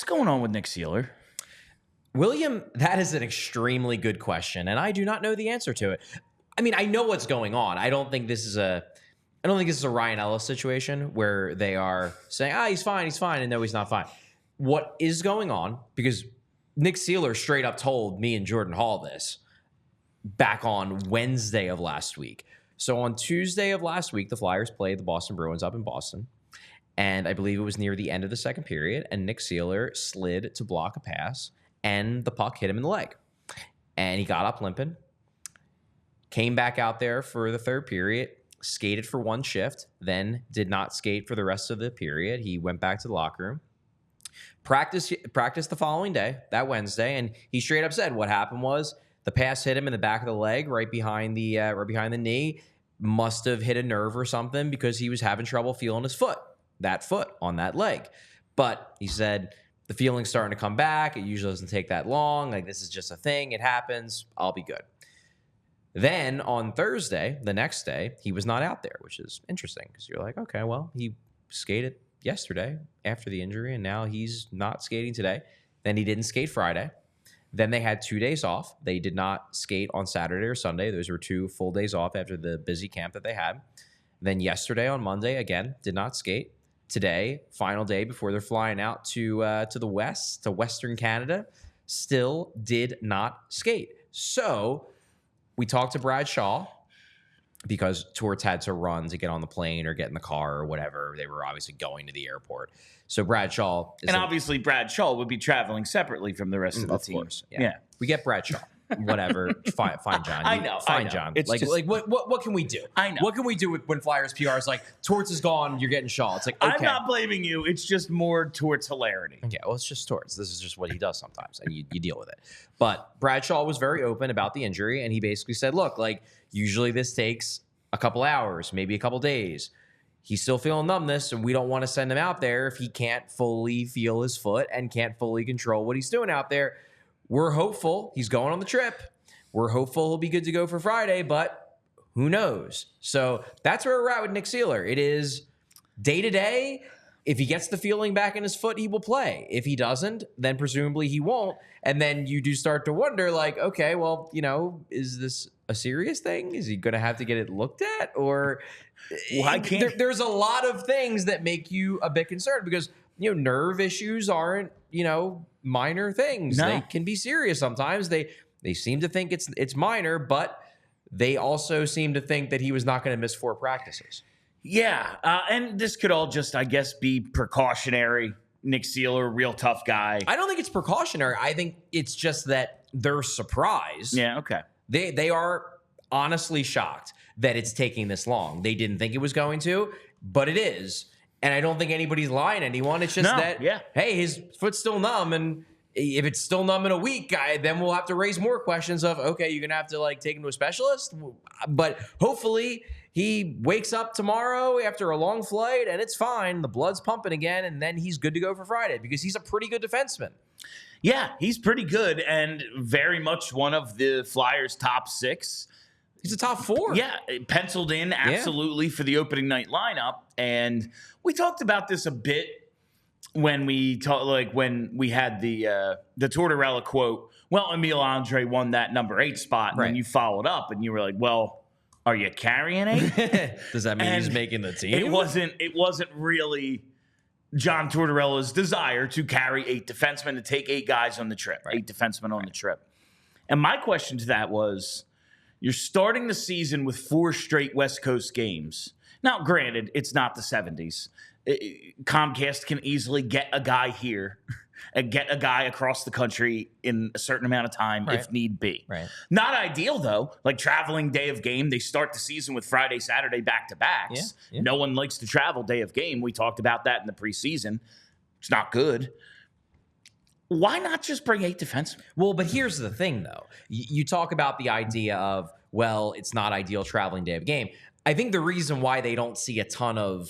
What's going on with Nick Seeler? William, that is an extremely good question, and I do not know the answer to it. I mean, I know what's going on. I don't think this is a Ryan Ellis situation where they are saying, he's fine, and no, he's not fine. What is going on, because Nick Seeler straight up told me and Jordan Hall this back on Wednesday of last week. So on Tuesday of last week, the Flyers played the Boston Bruins up in Boston, and I believe it was near the end of the second period, and Nick Seeler slid to block a pass, and the puck hit him in the leg. And he got up limping, came back out there for the third period, skated for one shift, then did not skate for the rest of the period. He went back to the locker room, practiced the following day, that Wednesday, and he straight up said what happened was the pass hit him in the back of the leg, right behind the knee, must have hit a nerve or something because he was having trouble feeling his foot on that leg. But he said, the feeling's starting to come back. It usually doesn't take that long. Like, this is just a thing. It happens. I'll be good. Then on Thursday, the next day, he was not out there, which is interesting because you're like, okay, well, he skated yesterday after the injury, and now he's not skating today. Then he didn't skate Friday. Then they had 2 days off. They did not skate on Saturday or Sunday. Those were 2 full days off after the busy camp that they had. Then yesterday on Monday, again, did not skate. Today, final day before they're flying out to the west, to Western Canada, still did not skate. So we talked to Brad Shaw because Torts had to run to get on the plane or get in the car or whatever. They were obviously going to the airport. So Brad Shaw is obviously Brad Shaw would be traveling separately from the rest of the team. Course, yeah. We get Brad Shaw. Whatever. Fine, John. I know. John. It's like, just, what can we do? I know. What can we do when Flyers PR is like, Torts is gone, you're getting Shaw? It's like, okay. I'm not blaming you. It's just more towards hilarity. Yeah, well, it's just Torts. This is just what he does sometimes, and you deal with it. But Brad Shaw was very open about the injury, and he basically said, look, like, usually this takes a couple hours, maybe a couple days. He's still feeling numbness, and we don't want to send him out there if he can't fully feel his foot and can't fully control what he's doing out there. We're hopeful. He's going on the trip. We're hopeful he'll be good to go for Friday, but who knows? So that's where we're at with Nick Seeler. It is day to day. If he gets the feeling back in his foot, he will play. If he doesn't, then presumably he won't. And then you do start to wonder, like, okay, well, is this a serious thing? Is he going to have to get it looked at? Or there's a lot of things that make you a bit concerned because, nerve issues aren't, minor things. No. They can be serious sometimes. They seem to think it's minor, but they also seem to think that he was not going to miss 4 practices. Yeah, and this could all just, I guess, be precautionary. Nick Seeler, real tough guy. I don't think it's precautionary. I think it's just that they're surprised. Yeah, okay. They are honestly shocked that it's taking this long. They didn't think it was going to, but it is. And I don't think anybody's lying to anyone. It's just hey, his foot's still numb, and if it's still numb in a week, then we'll have to raise more questions of, okay, you're going to have to take him to a specialist. But hopefully he wakes up tomorrow after a long flight and it's fine. The blood's pumping again. And then he's good to go for Friday because he's a pretty good defenseman. Yeah, he's pretty good and very much one of the Flyers' top 6. He's a top 4. Yeah, penciled in absolutely for the opening night lineup. And we talked about this a bit when we had the Tortorella quote. Well, Emile Andre won that number 8 spot, and then you followed up and you were like, "Well, are you carrying 8?" Does that mean he's making the team? It wasn't really John Tortorella's desire to carry 8 defensemen, to take 8 guys on the trip, 8 defensemen on the trip. And my question to that was, you're starting the season with 4 straight West Coast games. Now, granted, it's not the 70s. Comcast can easily get a guy here and get a guy across the country in a certain amount of time if need be. Right. Not ideal, though. Like traveling day of game, they start the season with Friday, Saturday back-to-backs. Yeah. No one likes to travel day of game. We talked about that in the preseason. It's not good. Why not just bring 8 defensemen? Well, but here's the thing, though. You talk about the idea of, well, it's not ideal traveling day of game. I think the reason why they don't see a ton of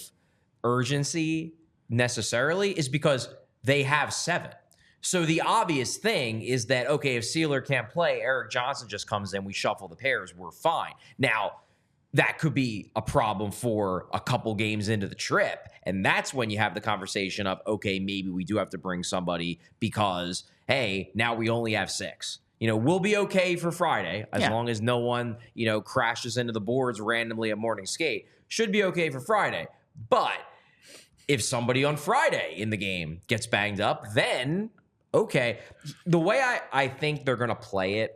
urgency necessarily is because they have 7. So the obvious thing is that, okay, if Seeler can't play, Eric Johnson just comes in, we shuffle the pairs, we're fine. Now, that could be a problem for a couple games into the trip. And that's when you have the conversation of, okay, maybe we do have to bring somebody because, hey, now we only have 6. We'll be okay for Friday as long as no one, crashes into the boards randomly at morning skate. Should be okay for Friday. But if somebody on Friday in the game gets banged up, then, okay. The way I think they're going to play it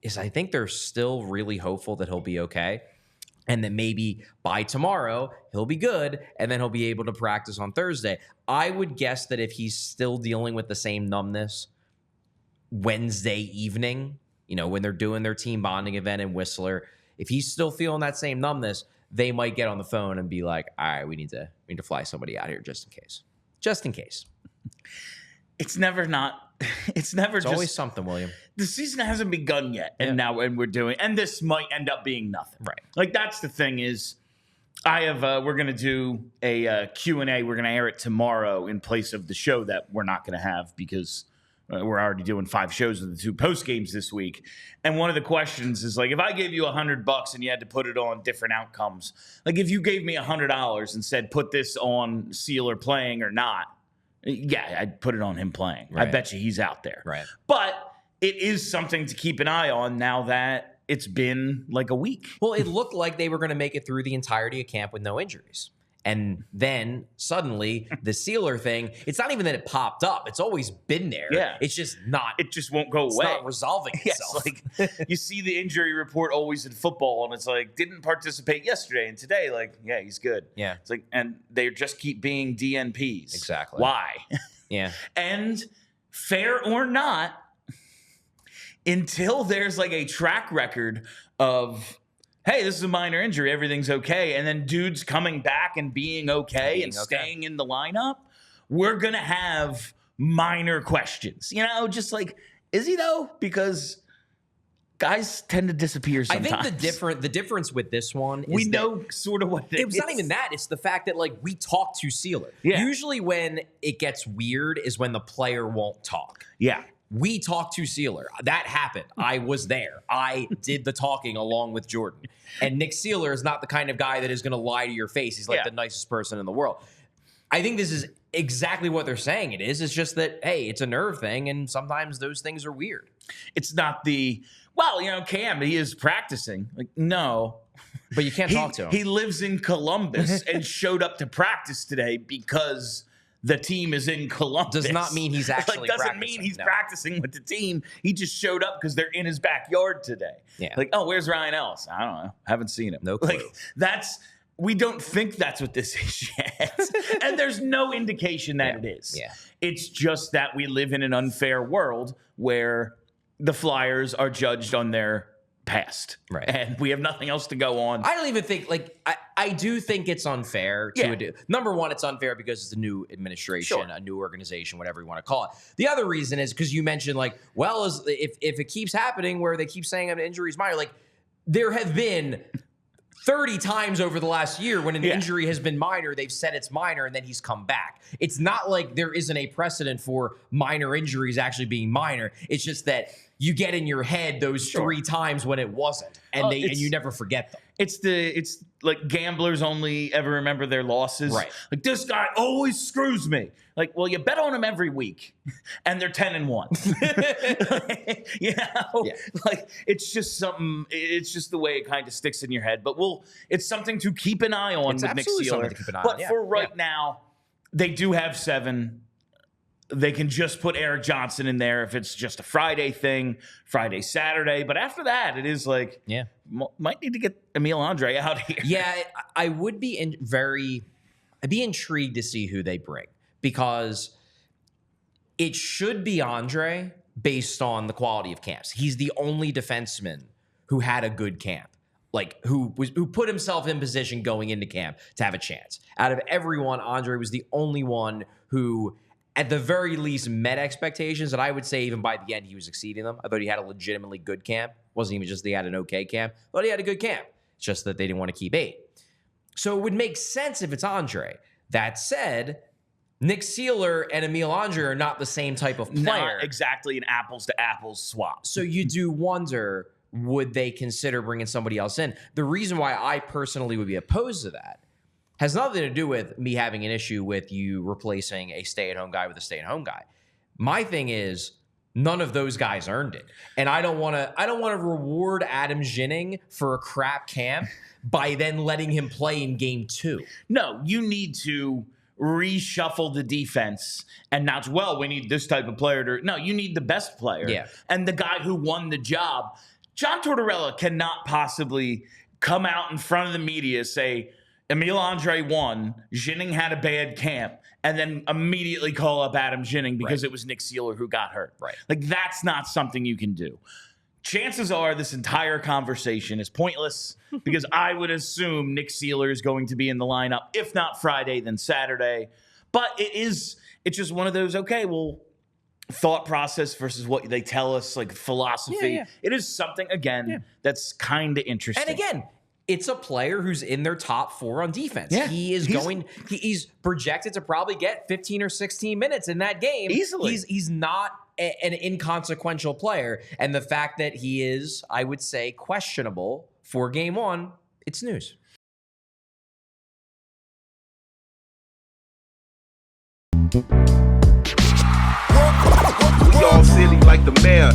is I think they're still really hopeful that he'll be okay. And then maybe by tomorrow, he'll be good, and then he'll be able to practice on Thursday. I would guess that if he's still dealing with the same numbness Wednesday evening, when they're doing their team bonding event in Whistler, if he's still feeling that same numbness, they might get on the phone and be like, all right, we need to fly somebody out here just in case. Just in case. It's always something, William. The season hasn't begun yet, and this might end up being nothing. Right. Like, that's the thing is, we're going to do a Q&A. We're going to air it tomorrow in place of the show that we're not going to have because we're already doing 5 shows of the 2 post games this week. And one of the questions is like, if I gave you $100 and you had to put it on different outcomes, like if you gave me $100 and said, put this on Seeler playing or not, yeah, I'd put it on him playing. Right. I bet you he's out there. Right. But it is something to keep an eye on now that it's been like a week. Well, it looked like they were going to make it through the entirety of camp with no injuries. And then suddenly the Seeler thing, it's not even that it popped up. It's always been there. Yeah. It's just not. It just won't go away. It's not resolving itself. Yes, like you see the injury report always in football, and it's like, didn't participate yesterday. And today, like, yeah, he's good. Yeah. It's like, and they just keep being DNPs. Exactly. Why? Yeah. And fair or not, until there's like a track record of, hey, this is a minor injury, everything's okay, and then dudes coming back and being okay and staying in the lineup, we're going to have minor questions. Just like, is he though? Because guys tend to disappear sometimes. I think the difference with this one is we know sort of what it is. It's not even that. It's the fact that, like, we talk to Seeler. Yeah. Usually when it gets weird is when the player won't talk. Yeah. We talked to Seeler. That happened. I was there. I did the talking along with Jordan. And Nick Seeler is not the kind of guy that is going to lie to your face. He's like the nicest person in the world. I think this is exactly what they're saying it is. It's just that, hey, it's a nerve thing, and sometimes those things are weird. It's not Cam, he is practicing. Like, no. But you can't talk to him. He lives in Columbus and showed up to practice today because the team is in Columbus. Does not mean he's actually doesn't mean he's practicing with the team. He just showed up because they're in his backyard today. Yeah. Like, oh, where's Ryan Ellis? I don't know. Haven't seen him. No clue. Like, we don't think that's what this is yet. And there's no indication that it is. Yeah. It's just that we live in an unfair world where the Flyers are judged on their past. Right. And we have nothing else to go on. I don't even think, like, I do think it's unfair to number one, it's unfair because it's a new administration, a new organization, whatever you want to call it. The other reason is because you mentioned, like, well, if it keeps happening where they keep saying an injury is minor, like, there have been 30 times over the last year when an injury has been minor, they've said it's minor, and then he's come back. It's not like there isn't a precedent for minor injuries actually being minor. It's just that you get in your head those 3 times when it wasn't, and you never forget them. It's like gamblers only ever remember their losses. Right. Like, this guy always screws me. Like, well, you bet on him every week, and they're 10-1. Like, it's just something. It's just the way it kind of sticks in your head. But it's something to keep an eye on with Nick Seeler. But for right now, they do have 7. They can just put Eric Johnson in there if it's just a Friday thing, Friday, Saturday. But after that, it is like, might need to get Emil Andre out here. Yeah, I would be I'd be intrigued to see who they bring, because it should be Andre based on the quality of camps. He's the only defenseman who had a good camp, like who put himself in position going into camp to have a chance. Out of everyone, Andre was the only one who, at the very least, met expectations, and I would say even by the end he was exceeding them. I thought he had a legitimately good camp. It wasn't even just that he had an okay camp. I thought he had a good camp. It's just that they didn't want to keep 8. So it would make sense if it's Andre. That said, Nick Seeler and Emil Andre are not the same type of player. Not exactly an apples-to-apples swap. So you do wonder would they consider bringing somebody else in? The reason why I personally would be opposed to that has nothing to do with me having an issue with you replacing a stay-at-home guy with a stay-at-home guy. My thing is, none of those guys earned it. And I don't want to reward Adam Ginning for a crap camp by then letting him play in game 2. No, you need to reshuffle the defense and not, well, we need this type of player to. No, you need the best player. Yeah. And the guy who won the job. John Tortorella cannot possibly come out in front of the media, say, Emil Andre won, Ginning had a bad camp, and then immediately call up Adam Ginning because it was Nick Seeler who got hurt. Right. Like, that's not something you can do. Chances are this entire conversation is pointless because I would assume Nick Seeler is going to be in the lineup, if not Friday, then Saturday. But it's just one of those, okay, well, thought process versus what they tell us, like philosophy. Yeah. It is something, again, that's kind of interesting. And again, it's a player who's in their top 4 on defense. Yeah. He's projected to probably get 15 or 16 minutes in that game. Easily. He's not an inconsequential player. And the fact that he is, I would say, questionable for game 1, it's news. We all silly like the mayor.